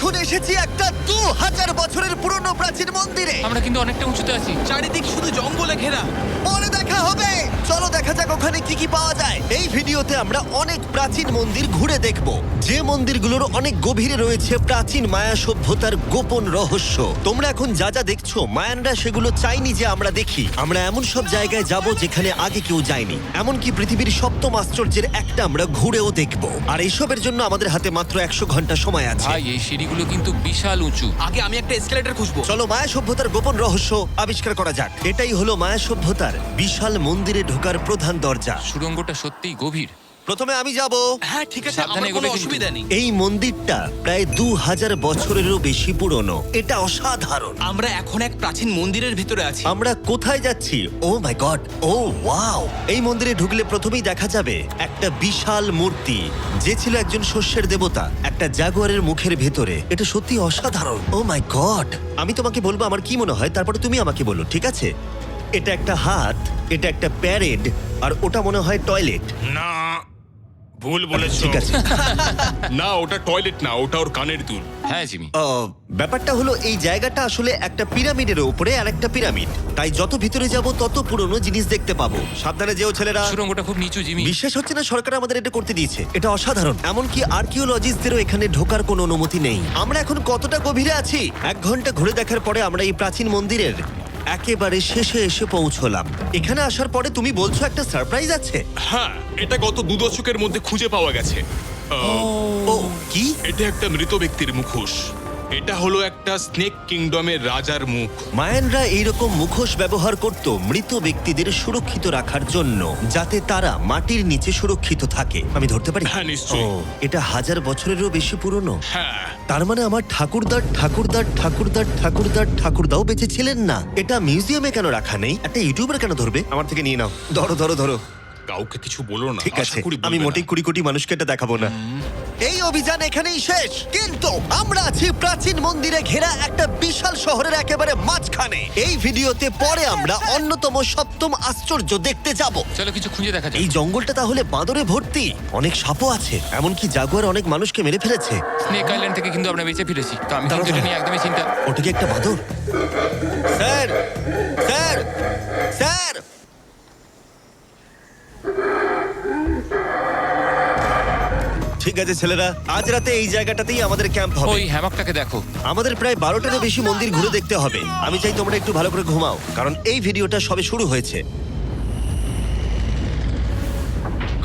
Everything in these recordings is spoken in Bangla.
এখন এসেছি একটা 2000 বছরের পুরনো প্রাচীন মন্দিরে। আমরা কিন্তু অনেকটা উঁচুতে আছি। চারিদিক শুধু জঙ্গলে ঘেরা। পরে দেখা হবে। চলো দেখা যাক ওখানে কি কি পাওয়া যায়। এই ভিডিওতে আমরা অনেক প্রাচীন মন্দির ঘুরে দেখব, যে মন্দিরগুলোর অনেক গভীরে রয়েছে প্রাচীন মায়া সভ্যতার গোপন রহস্য। তোমরা এখন যা যা দেখছো, মায়ানরা সেগুলো চাইনি যে আমরা দেখি। আমরা এমন সব জায়গায় যাব যেখানে আগে কেউ যায়নি, এমনকি পৃথিবীর সপ্তম আশ্চর্যের একটা আমরা ঘুরেও দেখব। আর এসবের জন্য আমাদের হাতে মাত্র 100 ঘন্টা সময় আছে। ভাই এই সিঁড়িগুলো কিন্তু বিশাল উঁচু। আগে আমি একটা এসকেলেটর খুঁজবো। চলো মায়া সভ্যতার গোপন রহস্য আবিষ্কার করা যাক। এটাই হলো মায়া সভ্যতার বিশাল মন্দিরে ঢোকার প্রধান দরজা। সুড়ঙ্গটা সত্যিই গভীর। প্রথমে আমি যাব। হ্যাঁ ঠিক আছে, সাবধানে আমার এগোবে কোনো কিন্তু। অসুবিধা নেই। এই মন্দিরটা প্রায় 2000 বছরেরও বেশি পুরনো। এটা অসাধারণ। আমরা এখন এক প্রাচীন মন্দিরের ভিতরে আছি। আমরা কোথায় যাচ্ছি? ও মাই গড, ও ওয়াও! এই মন্দিরে ঢুকলে প্রথমেই দেখা যাবে একটা বিশাল মূর্তি, যে ছিল একজন শস্যের দেবতা, একটা জাগুয়ারের মুখের ভেতরে। এটা সত্যি অসাধারণ। ও মাই গড! আমি তোমাকে বলবো আমার কি মনে হয়, তারপরে তুমি আমাকে বলো, ঠিক আছে? এটা একটা হাত, এটা একটা প্যারেড, আর ওটা মনে হয় টয়লেট। না, ভুল বলেছো। ঠিক আছে। না, ওটা টয়লেট না, ওটা ওর কানের দুল। হ্যাঁ জিমি। ব্যাপারটা হলো এই জায়গাটা আসলে একটা পিরামিডের উপরে আর একটা পিরামিড, তাই যত ভিতরে যাব তত পুরনো জিনিস দেখতে পাবো। সাবধানে যেও ছেলেরা। সুড়ঙ্গটা খুব নিচু জিমি। বিশ্বাস হচ্ছে না সরকার আমাদের এটা করতে দিয়েছে। এটা অসাধারণ। এমনকি আর্কিওলজিস্টদেরও এখানে ঢোকার কোনো অনুমতি নেই। আমরা এখন কতটা গভীরে আছি? 1 ঘন্টা ঘুরে দেখার পরে আমরা এই প্রাচীন মন্দিরের একেবারে শেষে এসে পৌঁছলাম। এখানে আসার পরে তুমি বলছো একটা সারপ্রাইজ আছে। হ্যাঁ, এটা গত 2 দশকের মধ্যে খুঁজে পাওয়া গেছে। ও কি? এটা একটা মৃত ব্যক্তির মুখোশ। এটা হলো একটা স্নেক কিংডমের রাজার মুখ। মায়ানরা এইরকম মুখোশ ব্যবহার করত মৃত ব্যক্তিদের সুরক্ষিত রাখার জন্য, যাতে তারা মাটির নিচে সুরক্ষিত থাকে। আমি ধরতে পারি? হ্যাঁ, নিশ্চয়ই। এটা 1000 বছরেরও বেশি পুরনো। হ্যাঁ, তার মানে আমার ঠাকুরদাও বেঁচে ছিলেন না। এটা মিউজিয়ামে কেন রাখা নেই? একটা ইউটিউবার কেন ধরবে? আমার থেকে নিয়ে নাও। ধরো ধরো ধরো। কাউকে কিছু বলো না। ঠিক আশা আছে, করি বলবে আমি না। মোটেই 20 কোটি মানুষকে এটা দেখাবো না। এই অভিযান এখানেই শেষ, কিন্তু আমরা আছি প্রাচীন মন্দিরে ঘেরা একটা বিশাল শহরের একেবারে মাঝখানে। এই ভিডিওতে পরে আমরা অন্যতম সপ্তম আশ্চর্য দেখতে যাব। চলো কিছু খুঁজে দেখা যাক। এই জঙ্গলটা তাহলে বাঁদরে ভর্তি, অনেক সাপও আছে, এমনকি জাগুয়ার অনেক মানুষকে মেরে ফেলেছে। স্নেক আইল্যান্ড থেকে কিন্তু আমরা বেঁচে ফিরেছি, তো আমি দাঁড়াও, কিন্তু এটা দাঁড়াও। নিয়ে একদমই চিন্তা। ওটা কি একটা বাঁদর? Sir, sir, sir! ঠিক আছে ছেলেরা, আজ রাতে এই জায়গাটাতেই আমাদের ক্যাম্প হবে। ওই হ্যামকটাকে দেখো। আমাদের প্রায় 12টারও বেশি মন্দির ঘুরে দেখতে হবে। আমি চাই তোমরা একটু ভালো করে ঘুমাও, কারণ এই ভিডিওটা সবে শুরু হয়েছে।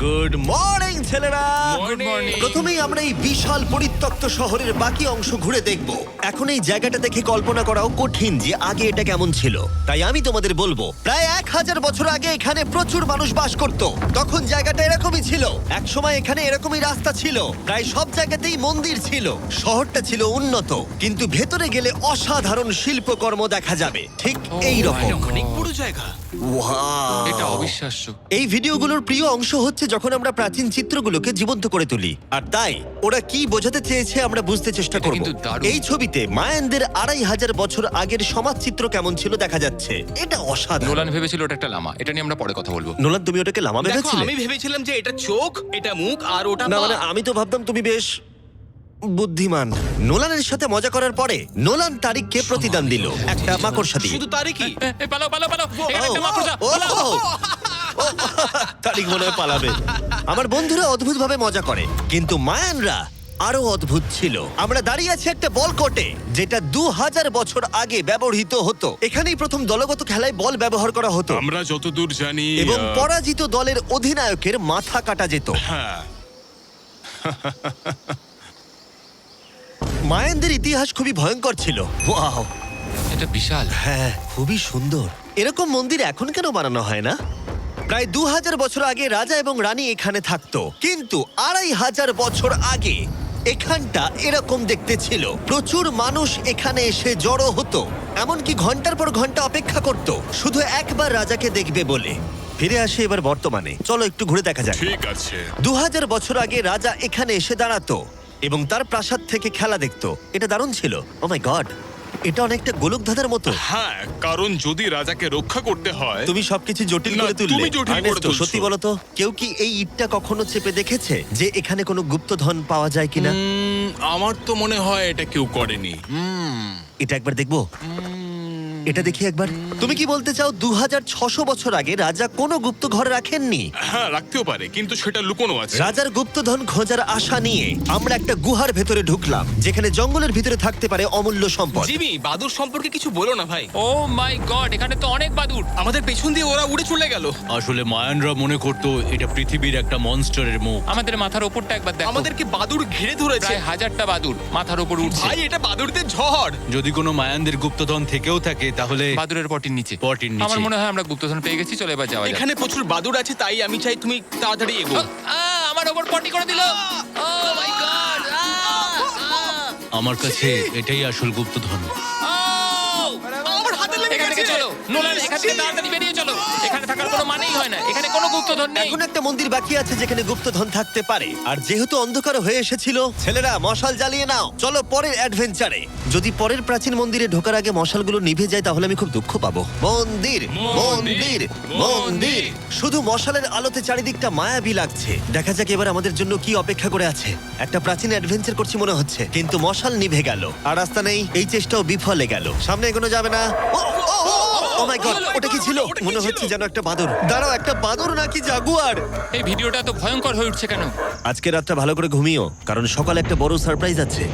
গুড মর্নিং ছেলেরা। Good morning. প্রথমেই আমরা এই বিশাল পরিত্যক্ত শহরের বাকি অংশ ঘুরে দেখব। এখন এই জায়গাটা দেখে কল্পনা করাও কঠিন যে আগে এটা কেমন ছিল। তাই আমি তোমাদের বলবো, প্রায় 1000 বছর আগে এখানে প্রচুর মানুষ বাস করত। তখন জায়গাটা এরকমই ছিল। একসময় এখানে এরকমই রাস্তা ছিল, প্রায় সব জায়গাতেই মন্দির ছিল। শহরটা ছিল উন্নত, কিন্তু ভেতরে গেলে অসাধারণ শিল্পকর্ম দেখা যাবে, ঠিক এই রকম। এটা অনেক বড় জায়গা। এটা অবিশ্বাস্য। এই ভিডিওগুলোর প্রিয় অংশ হচ্ছে যখন আমরা প্রাচীন চিত্রগুলোকে জীবন্ত করে তুলি, আর তাই ওরা কি বোঝাতে চেয়েছে আমরা বুঝতে চেষ্টা এটা করব। কিন্তু দারুণ। এই ছবিতে মায়ানদের 2500 বছর আগের সমাজ চিত্র কেমন ছিল দেখা যাচ্ছে। এটা অসাধারণ। নোলান ভেবেছিল ওটা একটা লামা। এটা নিয়ে আমরা পরে কথা বলবো। নোলান, তুমি ওটাকে লামা দেখো, ভেবেছিলে? আমি ভেবেছিলাম যে এটা চোখ, এটা মুখ, আর ওটা না পা। মানে আমি তো ভাবতাম তুমি বেশ বুদ্ধিমান। নোলানের সাথে মজা করার পরে নোলান তারিখকে প্রতিদান দিল একটা মাকড়সা দিয়ে। শুধু তারই কি? পালাও পালাও পালাও, এখানে একটা মাকড়সা। ও, পালাও। ও, ও, তারিক মনে হয় পালাবে। আমার বন্ধুরা অদ্ভুত ভাবে মজা করে, কিন্তু মায়ানরা আরো অদ্ভুত ছিল। আমরা দাঁড়িয়ে আছি একটা বল কোর্টে, যেটা 2000 বছর আগে ব্যবহৃত হতো। এখানেই প্রথম দলগত খেলায় বল ব্যবহার করা হতো, আমরা যতদূর জানি এবং পরাজিত দলের অধিনায়কের মাথা কাটা যেত। হ্যাঁ, মায়ানদের ইতিহাস খুবই ভয়ঙ্কর ছিল। ওয়াও, এটা বিশাল। হ্যাঁ, খুবই সুন্দর। এরকম মন্দির এখন কেন বানানো হয় না? প্রায় 2000 বছর আগে রাজা এবং রানী এখানে থাকতো, কিন্তু 2500 বছর আগে এখানটা এরকম দেখতে ছিল। প্রচুর মানুষ এখানে এসে জড়ো হতো, এমনকি ঘন্টার পর ঘন্টা অপেক্ষা করত শুধু একবার রাজাকে দেখবে বলে। ফিরে আসে এবার বর্তমানে, চলো একটু ঘুরে দেখা যাক। ঠিক আছে। 2000 বছর আগে রাজা এখানে এসে দাঁড়াতো এবং তার প্রাসাদ থেকে খেলা দেখতো। এটা দারুণ ছিল। ও মাই গড, এটা অনেকটা গোলকধাঁধার মতো। হ্যাঁ, কারণ যদি রাজাকে রক্ষা করতে হয় তুমি সবকিছু জটিল না, করে তুললে। তুমি জটিল করে আর্নেস্টো, তুলছো। সত্যি বলো তো, কেউ কি এই ইটটা কখনো চেপে দেখেছে যে এখানে কোনো গুপ্তধন পাওয়া যায় কিনা? আমার তো মনে হয় এটা কেউ করেনি। এটা একবার দেখবো। এটা দেখি একবার। তুমি কি বলতে চাও 2600 বছর আগে রাজা কোনো গুপ্ত ঘরে রাখেননি? হ্যাঁ, রাখতেও পারে, কিন্তু সেটা লুকোনো আছে। রাজার গুপ্তধন খোঁজার আশা নিয়ে আমরা একটা গুহার ভেতরে ঢুকলাম, যেখানে জঙ্গলের ভিতরে থাকতে পারে অমূল্য সম্পদ। জিমি, বাদুর সম্পর্কে কিছু বলো না ভাই। ও মাই গড, এখানে তো অনেক বাদুড়। আমাদের পেছন দিয়ে ওরা উড়ে চলে গেল। আসলে মায়ানরা মনে করতো এটা পৃথিবীর একটা মনস্টারের মুখ। আমাদের মাথার ওপরটা একবার দেখো। আমাদেরকে বাদুর ঘিরে ধরেছে। প্রায় 1000টা বাদুড় মাথার ওপর উঠছে। ভাই, এটা বাদুরদের ঝড়। যদি কোনো মায়ানদের গুপ্তধন থেকেও থাকে তাহলে বাদুড়ের পটির নিচে। পটির নিচে। আমার মনে হয় আমরা গুপ্তধন পেয়ে গেছি, চলে এবার যাওয়া যাক। এখানে প্রচুর বাদুর আছে, তাই আমি চাই তুমি তাড়াতাড়ি এগো। আমার ওপর পটি করে দিল। ও মাই গড। আমার কাছে এটাই আসল গুপ্তধন। আমার হাতে লেগে এখান থেকে গেছে। চলো নোলান, এখান থেকে তাড়াতাড়ি বেরিয়ে চলো। এখানে থাকার কোনো মানেই হয় না, এখানে কোনো গুপ্তধন নেই। এখন একটা মন্দির বাকি আছে যেখানে গুপ্তধন থাকতে পারে, আর যেহেতু অন্ধকার হয়ে এসেছিল, ছেলেরা মশাল জ্বালিয়ে নাও। চলো পরের অ্যাডভেঞ্চারে। যদি পরের প্রাচীন মন্দিরে ঢোকার আগে মশালগুলো নিভে যায় তাহলে আমি খুব দুঃখ পাবো। মন্দির, মন্দির, মন্দির। শুধু মশালের আলোতে চারিদিকটা মায়াবী লাগছে। দেখা যাক এবার আমাদের জন্য কি অপেক্ষা করে আছে। একটা প্রাচীন অ্যাডভেঞ্চার করছি মনে হচ্ছে, কিন্তু মশাল নিভে গেল আর রাস্তা নেই। এই চেষ্টাও বিফলে গেল। সামনে এগোনো যাবে না। ও মাই গড, ওটা কি ছিল? মনে হচ্ছে যেন একটা বাদর। দাঁড়াও, একটা বাদর নাকি জাগুয়ার? এই ভিডিওটা তো ভয়ঙ্কর হয়ে উঠছে কেন? আজকে রাতটা ভালো করে ঘুমিও, কারণ সকালে একটা বড় সারপ্রাইজ আছে।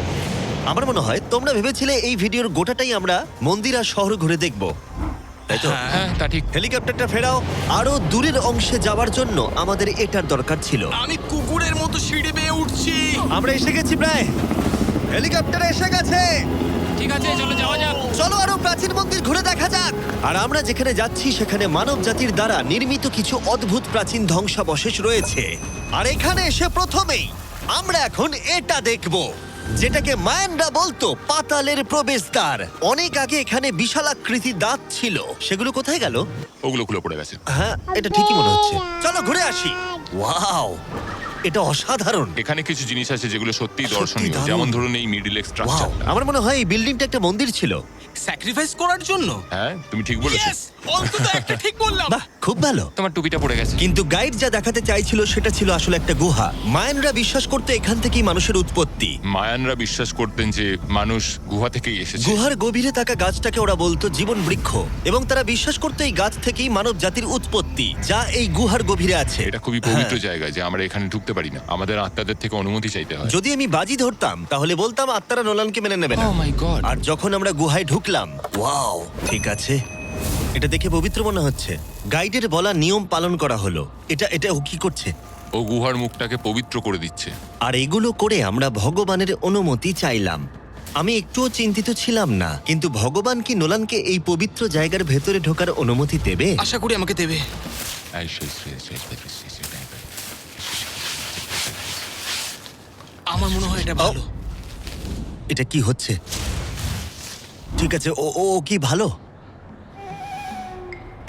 আমার মনে হয় তোমরা ভেবেছিলে এই ভিডিওর গোটাটাই আমরা মন্দির আর শহর ঘুরে দেখব, তাই তো? হ্যাঁ, তা ঠিক। হেলিকপ্টারটা ফেরাও। আরো দূরের অংশে যাওয়ার জন্য আমাদের এটার দরকার ছিল। আমি কুকুরের মতো সিঁড়ি বেয়ে উঠছি। আমরা এসে গেছি প্রায়। হেলিকপ্টার এসে গেছে। ঠিক আছে, চলো যাওয়া যাক। চলো আরো প্রাচীন মন্দির ঘুরে দেখা যাক। আর আমরা যেখানে যাচ্ছি সেখানে মানব জাতির দ্বারা নির্মিত কিছু অদ্ভুত প্রাচীন ধ্বংসাবশেষ রয়েছে। আর এখানে এসে প্রথমেই আমরা এখন এটা দেখব, যেটাকে মায়ানরা বলতো পাতালের প্রবেশদ্বার। অনেক আগে এখানে বিশালাকৃতির দাঁত ছিল, সেগুলো কোথায় গেল? ওগুলো খুলে পড়ে গেছে। হ্যাঁ, এটা ঠিকই মনে হচ্ছে। চলো ঘুরে আসি। ওয়াও, এটা অসাধারণ। এখানে কিছু জিনিস আছে যেগুলো সত্যিই সত্যি দর্শনীয়, দারুণ। যেমন ধরুন এই মিডল ওয়াও, স্ট্রাকচারটা। আমার মনে হয় এই বিল্ডিংটা একটা মন্দির ছিল। স্যাক্রিফাইস করার জন্য। হ্যাঁ, তুমি ঠিক বলেছো। Yes! অন্তত একটা ঠিক বললাম। বাহ, খুব ভালো। তোমার টুপিটা পড়ে গেছে। কিন্তু গাইড যা দেখাতে চাইছিল সেটা ছিল আসলে একটা গুহা। মায়ানরা বিশ্বাস করতে এখান থেকেই মানুষের উৎপত্তি। মায়ানরা বিশ্বাস করতেন যে মানুষ গুহা থেকেই এসেছে। গুহার গভীরে থাকা গাছটাকে ওরা বলতো জীবন বৃক্ষ, এবং তারা বিশ্বাস করতো এই গাছ থেকেই মানব জাতির উৎপত্তি, যা এই গুহার গভীরে আছে। এটা খুবই পবিত্র জায়গা যে আমরা এখানে ঢুকতে পারি না, আমাদের আত্মাদের থেকে অনুমতি চাইতে হয়। যদি আমি বাজি ধরতাম তাহলে বলতাম আত্মারা নোলানকে মেনে নেবে না। ও মাই গড। আর যখন আমরা গুহায় ঢুকলাম, ওয়াও, ঠিক আছে, এটা দেখে পবিত্র মনে হচ্ছে। গাইডের বলা নিয়ম পালন করা হলো। এটা ও কি করছে? ও গুহার মুখটাকে পবিত্র করে দিচ্ছে। আর এগুলো করে আমরা ভগবানের অনুমতি চাইলাম। আমি একটুও চিন্তিত ছিলাম না, কিন্তু ভগবান কি নোলানকে এই পবিত্র জায়গার ভেতরে ঢোকার অনুমতি দেবে? আশা করি আমাকে দেবে। আমার মনে হয় এটা ভালো। এটা কি হচ্ছে? ঠিক আছে, ও ও ও কি ভালো?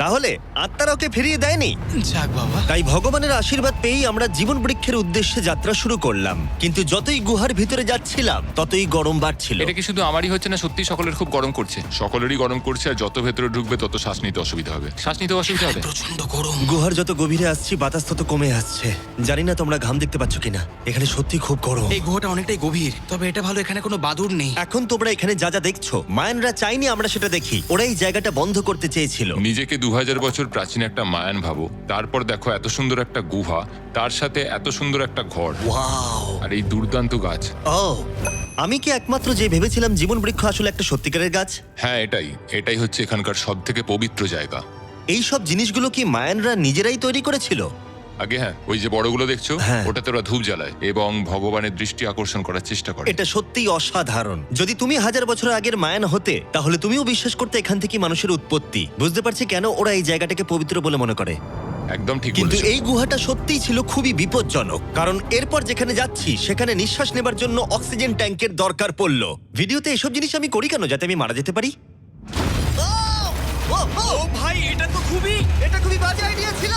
তাহলে আত্মারা ওকে ফিরিয়ে দেয়নি। যাক বাবা। তাই ভগবানের আশীর্বাদ পেয়েই আমরা জীবন বৃক্ষের উদ্দেশ্যে যাত্রা শুরু করলাম। কিন্তু যতই গুহার ভিতরে যাচ্ছিলাম ততই গরম বাড়ছিল। এটা কি শুধু আমারই হচ্ছে না, সত্যি সকলের খুব গরম করছে। সকলেরই গরম করছে, আর যত ভেতরে ঢুকবে তত শ্বাস নিতে অসুবিধা হবে। শ্বাস নিতে অসুবিধা হবে। প্রচন্ড গরম। গুহার যত গভীরে আসছি বাতাস তত কমে আসছে। জানি না তোমরা ঘাম দেখতে পাচ্ছ কিনা, এখানে সত্যি খুব গরম। এই গুহাটা অনেকটাই গভীর, তবে এটা ভালো, এখানে কোনো বাদুর নেই। এখন তোমরা এখানে যা যা দেখছো, মায়ানরা চাইনি আমরা সেটা দেখি। ওরা এই জায়গাটা বন্ধ করতে চেয়েছিল। নিজেকে 2000 বছর প্রাচীন একটা মায়ান ভাবো, তারপর দেখো এত সুন্দর একটা গুহা, তার সাথে এত সুন্দর একটা ঘর, ওয়াও, আর এই দুর্দান্ত গাছ। ও, আমি কি একমাত্র যে ভেবেছিলাম জীবন বৃক্ষ আসলে একটা সত্যিকারের গাছ? হ্যাঁ, এটাই হচ্ছে এখানকার সব থেকে পবিত্র জায়গা। এই সব জিনিসগুলো কি মায়ানরা নিজেরাই তৈরি করেছিল? আগে হ্যাঁ, ওই যে বড়গুলো দেখছো, হ্যাঁ। ওটাতে ওরা ধূপ জ্বালায় এবং ভগবানের দৃষ্টি আকর্ষণ করার চেষ্টা করে। এটা সত্যিই অসাধারণ। যদি তুমি 1000 বছর আগের মায়ান হতে, তাহলে তুমিও বিশ্বাস করতে এখান থেকে মানুষের উৎপত্তি। বুঝতে পারছি কেন ওরা এই জায়গাটাকে পবিত্র বলে মনে করে। একদম ঠিক কিন্তু বলেছো। এই গুহাটা সত্যিই ছিল খুবই বিপজ্জনক, কারণ এরপর যেখানে যাচ্ছি সেখানে নিঃশ্বাস নেবার জন্য অক্সিজেন ট্যাঙ্কের দরকার পড়লো। ভিডিওতে এসব জিনিস আমি করি কেন? যাতে আমি মারা যেতে পারি। ও ভাই, এটা তো এটা খুবই বাজে আইডিয়া ছিল।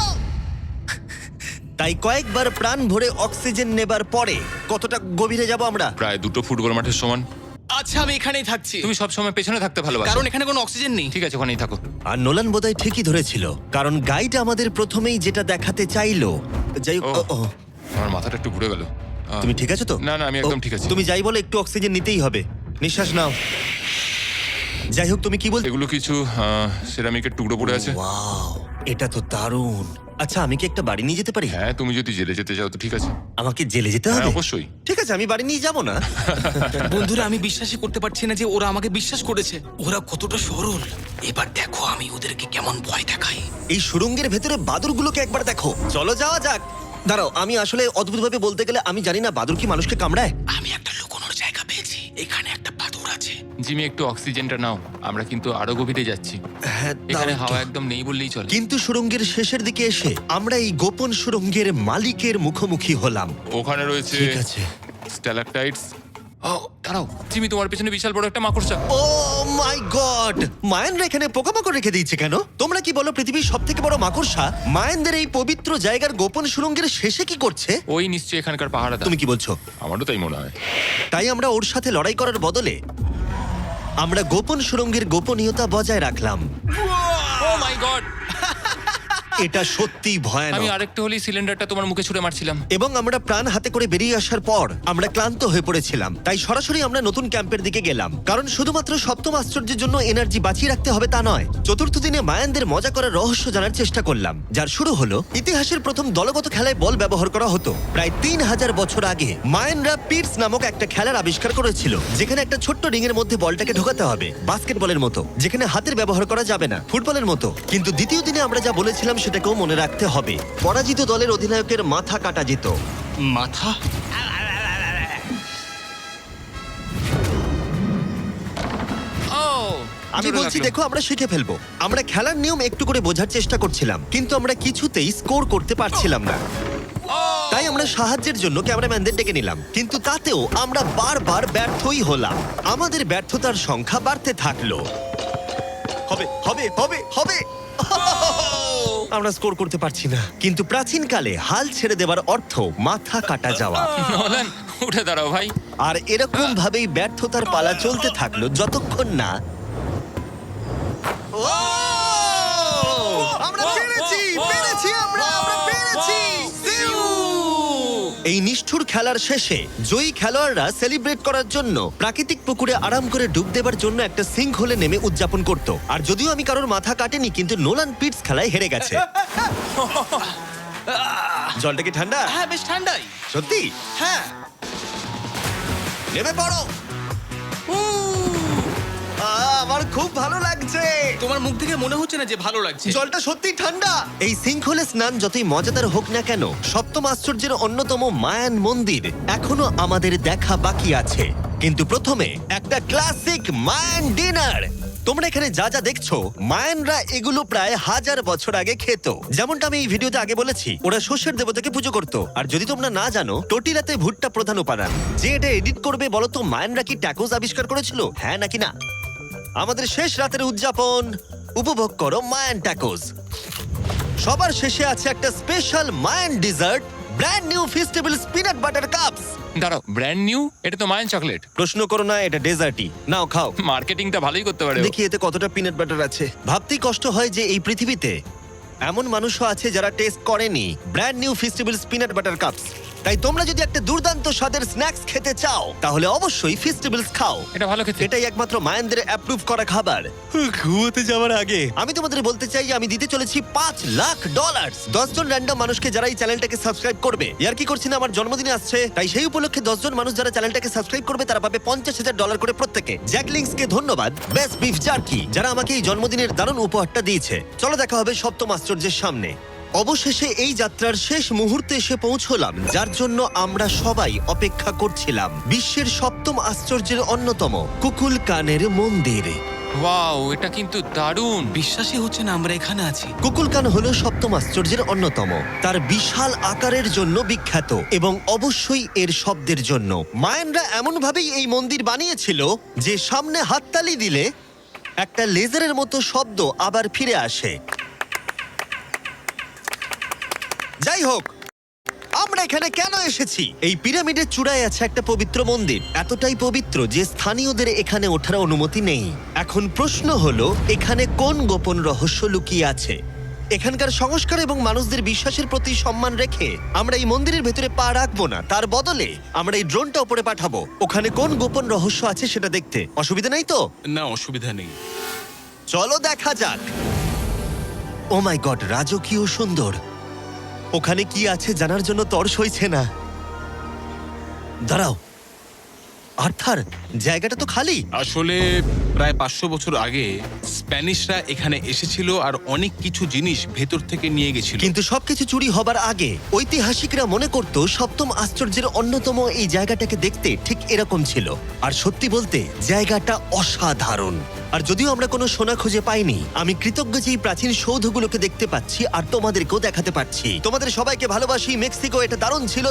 তাই কয়েকবার প্রাণ ভরে অক্সিজেন নেবার পরে কতটা গভীরে যাব আমরা? প্রায় 2 ফুটবল মাঠের সমান। আচ্ছা, আমি এখানেই থাকছি। তুমি সবসময় পেছনে থাকতে ভালোবাসো। কারণ এখানে কোনো অক্সিজেন নেই। ঠিক আছে, ওখানেই থাকো। আর নোলান বোধহয় ঠিকই ধরেছিল, কারণ গাইড আমাদের প্রথমেই যেটা দেখাতে চাইলো। যাই হোক, ও। আমার মাথাটা একটু ঘুরে গেল। তুমি ঠিক আছো তো? না, না, আমি একদম ঠিক আছি। তুমি যাই বলো, একটু অক্সিজেন নিতেই হবে। নিঃশ্বাস নাও। যাই হোক, তুমি কি বলছো? এগুলো কিছু সেরামিকের টুকরো পড়ে আছে। ওয়াও, এটা তো দারুণ। আচ্ছা, আমি কি একটা বাড়ি নিয়ে যেতে পারি? হ্যাঁ, তুমি যদি জেলে যেতে চাও তো ঠিক আছে। আমাকে জেলে যেতে হ্যাঁ, হবে? অবশ্যই। ঠিক আছে, আমি বাড়ি নিয়ে যাবো না। বন্ধুরা, আমি বিশ্বাসই করতে পারছি না যে ওরা আমাকে বিশ্বাস করেছে। ওরা কতটা সরল। এবার দেখো আমি ওদেরকে কেমন ভয় দেখাই। এই সুড়ঙ্গের ভেতরে বাদুরগুলোকে একবার দেখো। চলো যাওয়া যাক। দাঁড়াও, আমি আসলে অদ্ভুতভাবে বলতে গেলে আমি জানি না বাদুর কি মানুষকে কামড়ায়। আমি একটা লুকোনোর জায়গা পেয়েছি। এখানে একটা বাদুড় আছে। জিমি, একটু অক্সিজেনটা নাও, আমরা কিন্তু আরো গভীরে যাচ্ছি। হ্যাঁ, এখানে দাও হাওয়া একটু। একদম নেই বললেই চলে। কিন্তু সুড়ঙ্গের শেষের দিকে এসে আমরা এই গোপন সুড়ঙ্গের মালিকের মুখোমুখি হলাম। ওখানে রয়েছে ঠিক আছে। স্ট্যালাকটাইটস। ও, দাঁড়াও জিমি, তোমার পেছনে বিশাল বড় একটা মাকড়সা। ও মাই গড! মায়ানরা এখানে পোকামাকড় রেখে দিয়েছে কেন? তোমরা কি বলো, পৃথিবীর সবথেকে বড় মাকড়সা মায়ানদের এই পবিত্র জায়গার গোপন সুড়ঙ্গের শেষে কি করছে? ওই নিশ্চয়ই এখানকার পাহাড়া। তুমি কি বলছো? আমারও তাই মনে হয়। তাই আমরা ওর সাথে লড়াই করার বদলে আমরা গোপন সুড়ঙ্গের গোপনীয়তা বজায় রাখলাম। ও মাই গড! এটা সত্যি আমি ভয়ানক। আরেকটু হলেই সিলিন্ডারটা তোমার মুখে ছুঁড়ে মারছিলাম। এবং আমরা প্রাণ হাতে করে বেরিয়ে আসার পর আমরা ক্লান্ত হয়ে পড়েছিলাম, তাই সরাসরি আমরা নতুন ক্যাম্পের দিকে গেলাম। কারণ শুধুমাত্র সপ্তম আশ্চর্যের জন্য এনার্জি বাঁচিয়ে রাখতে হবে তা নয়। চতুর্থ দিনে মায়ানদের মজা করার রহস্য জানার চেষ্টা করলাম, যার শুরু হলো ইতিহাসের প্রথম দলগত খেলায় বল ব্যবহার করা হতো। প্রায় 3000 বছর আগে মায়ানরা পিটস নামক একটা খেলার আবিষ্কার করেছিল, যেখানে একটা ছোট্ট রিং এর মধ্যে বলটাকে ঢোকাতে হবে, বাস্কেটবলের মতো, যেখানে হাতের ব্যবহার করা যাবে না, ফুটবলের মতো। কিন্তু দ্বিতীয় দিনে আমরা যা বলেছিলাম সেটাকেও মনে রাখতে হবে। পরাজিত দলের অধিনায়কের মাথা কাটা যেত। মাথা? ও, আমি জোরে বলছি লাগলো। দেখো, আমরা শিখে ফেলবো। আমরা খেলার নিয়ম একটু করে বোঝার চেষ্টা করছিলাম, কিন্তু আমরা কিছুতেই স্কোর করতে পারছিলাম না। তাই আমরা সাহায্যের জন্য ক্যামেরাম্যানদের ডেকে নিলাম, কিন্তু তাতেও আমরা বারবার ব্যর্থই হলাম। আমাদের ব্যর্থতার সংখ্যা বাড়তে থাকলো। হবে হবে হবে হবে আমরা স্কোর করতে পারছি না। কিন্তু প্রাচীনকালে হাল ছেড়ে দেওয়ার অর্থ মাথা কাটা যাওয়া। নোলান, উঠে দাঁড়াও ভাই। আর এরকম ভাবেই ব্যর্থতার পালা চলতে থাকলো যতক্ষণ না আমরা পেরেছি, পেরেছি, আমরা পেরেছি। এই নিষ্ঠুর খেলার শেষে জয়ী খেলোয়াড়রা সেলিব্রেট করার জন্য প্রাকৃতিক পুকুরে আরাম করে ডুব দেবার জন্য একটা সিঙ্কহোলে নেমে উদযাপন করত। আর যদিও আমি কারোর মাথা কাটেনি, কিন্তু নোলান পিটস খেলায় হেরে গেছে। জলটা কি ঠান্ডা? হ্যাঁ, বেশ ঠান্ডাই। সত্যি? হ্যাঁ। নেমে পড়ো। আমার খুব ভালো লাগছে। তোমার মুখ থেকে মনে হচ্ছে না যে ভালো লাগছে। জলটা সত্যি ঠান্ডা। এই সিঙ্কহোলে স্নান যতই মজাদার হোক না কেন, সপ্তম আশ্চর্যের অন্যতম মায়ান মন্দির এখনো আমাদের দেখা বাকি আছে। কিন্তু প্রথমে একটা ক্লাসিক মায়ান ডিনার। তোমরা এখানে যা যা দেখছো, মায়ানরা এগুলো প্রায় 1000 বছর আগে খেত। যেমনটা আমি এই ভিডিওতে আগে বলেছি, ওরা শস্যের দেবতাকে পুজো করত। আর যদি তোমরা না জানো, টোটিলাতে ভুট্টা প্রধান উপাদান। যে এটা এডিট করবে বলো তো, মায়ানরা কি ট্যাকোস আবিষ্কার করেছিল, হ্যাঁ নাকি না? আমাদের শেষ রাতের উদযাপন উপভোগ করো মায়ান ট্যাকোস। সবার শেষে আছে একটা special Mayan dessert, brand new festivals peanut butter cups. দাঁড়াও, ব্র্যান্ড নিউ? এটা তো মায়ান চকলেট। প্রশ্ন করো না, এটা ডেজার্টই। নাও খাও। মার্কেটিংটা ভালোই করতে পারে ও। দেখি এতে কতটা পিনাট বাটার আছে। ভাবতেই কষ্ট হয় যে এই পৃথিবীতে এমন মানুষও আছে যারা টেস্ট করেনি brand new festivals peanut butter cups. তাই তোমরা যদি একটা দুর্দান্ত স্বাদের স্ন্যাক্স খেতে চাও, তাহলে অবশ্যই ফেস্টিভ্যালস খাও। এটা ভালো খেতে। এটাই একমাত্র মায়ানদের অ্যাপ্রুভ করা খাবার। ঘুমোতে যাওয়ার আগে আমি তোমাদের বলতে চাই, আমি দিতে চলেছি $5 লাখ। 10 জন র্যান্ডম মানুষকে যারা এই চ্যানেলটাকে সাবস্ক্রাইব করবে। ইয়ার কি করছি না, আমার জন্মদিনে আসছে, তাই সেই উপলক্ষে 10 জন মানুষ যারা চ্যানেলটাকে সাবস্ক্রাইব করবে তারা পাবে $50,000 করে প্রত্যেকে। জ্যাকলিংসকে ধন্যবাদ, বেস্ট বিফ জার্কি, যারা আমাকে এই জন্মদিনের দারুণ উপহারটা দিয়েছে। চলো দেখা হবে সপ্তম আশ্চর্যের সামনে। অবশেষে এই যাত্রার শেষ মুহূর্তে এসে পৌঁছলাম, যার জন্য আমরা সবাই অপেক্ষা করছিলাম। বিশ্বের সপ্তম আশ্চর্যের অন্যতম কুকুলকানের মন্দির। ওয়াও, এটা কিন্তু দারুণ। বিশ্বাসই হচ্ছে না আমরা এখানে আছি। কুকুলকান হলো সপ্তম আশ্চর্যের অন্যতম। তার বিশাল আকারের জন্য বিখ্যাত এবং অবশ্যই এর শব্দের জন্য। মায়ানরা এমন ভাবেই এই মন্দির বানিয়েছিল যে সামনে হাততালি দিলে একটা লেজারের মতো শব্দ আবার ফিরে আসে। যাই হোক, আমরা এখানে কেন এসেছি? এই পিরামিডের চূড়ায় আছে একটা পবিত্র মন্দির, এতটাই পবিত্র যে স্থানীয়দের এখানে ওঠার অনুমতি নেই। এখন প্রশ্ন হলো, এখানে কোন গোপন রহস্য লুকিয়ে আছে? এখানকার সংস্কার এবং মানুষদের বিশ্বাসের প্রতি সম্মান রেখে আমরা এই মন্দিরের ভেতরে পা রাখবো না, তার বদলে আমরা এই ড্রোনটা উপরে পাঠাবো ওখানে কোন গোপন রহস্য আছে সেটা দেখতে। অসুবিধা নাই তো? না, অসুবিধা নেই। চলো দেখা যাক। ও মাই গড, রাজকীয় সুন্দর। ওখানে কি আছে জানার জন্য তর সইছে না। দাঁড়াও, আর্থার, জায়গাটা তো খালি। আসলে প্রায় 500 বছর আগে স্প্যানিশরা এখানে এসেছিল আর অনেক কিছু জিনিস ভেতর থেকে নিয়ে গেছিল। কিন্তু সবকিছু চুরি হবার আগে ঐতিহাসিকরা মনে করত সপ্তম আশ্চর্যের অন্যতম এই জায়গাটাকে দেখতে ঠিক এরকম ছিল। আর সত্যি বলতে জায়গাটা অসাধারণ। আর যদিও আমরা কোনো সোনা খুঁজে পাইনি, আমি কৃতজ্ঞ যে এই প্রাচীন সৌধগুলোকে দেখতে পাচ্ছি আর তোমাদেরকেও দেখাতে পারছি। তোমাদের সবাইকে ভালোবাসি। মেক্সিকো, এটা দারুণ ছিল।